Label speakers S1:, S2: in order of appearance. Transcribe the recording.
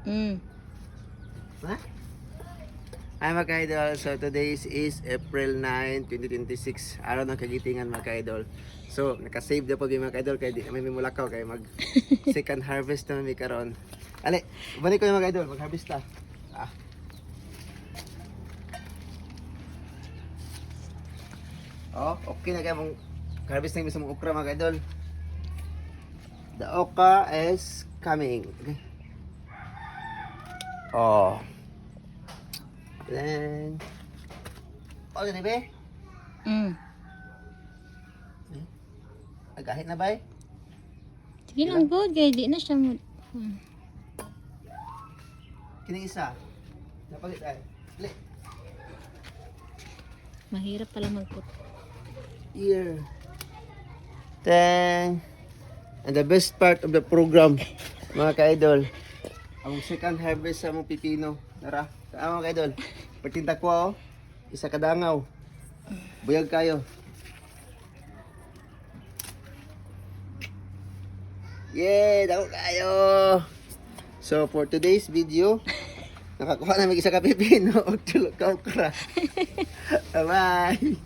S1: Mm.
S2: Ha? Hi mga ka-idol, so today is April 9, 2026, araw ng kagitingan mga ka-idol. So, nakasave na po yung mga ka-idol, kaya di may mulakaw, kaya mag second harvest na may karon. Ali, balik ko yung mga ka-idol, mag-harvest na. Oh, okay na kaya mong harvest na yung isang okra mga ka-idol. The okra is coming. Okay. Oh. Then, oh, ganun ba?
S1: Mm.
S2: Agahit na ba?
S1: Sige lang good, kaya di na siya mo.
S2: Kini isa. Napalit ay. Lik.
S1: Mahirap pala magput.
S2: Here. Then, and the best part of the program, mga ka-idol, ang second harvest sa mong pipino. Tara, mga ka-idol. Pertinta ko, isa kadangaw. Buyag kayo. Yay! Dako kayo! So, for today's video, nakakuha namin isa ka pipino o tulog ka okra. Bye-bye!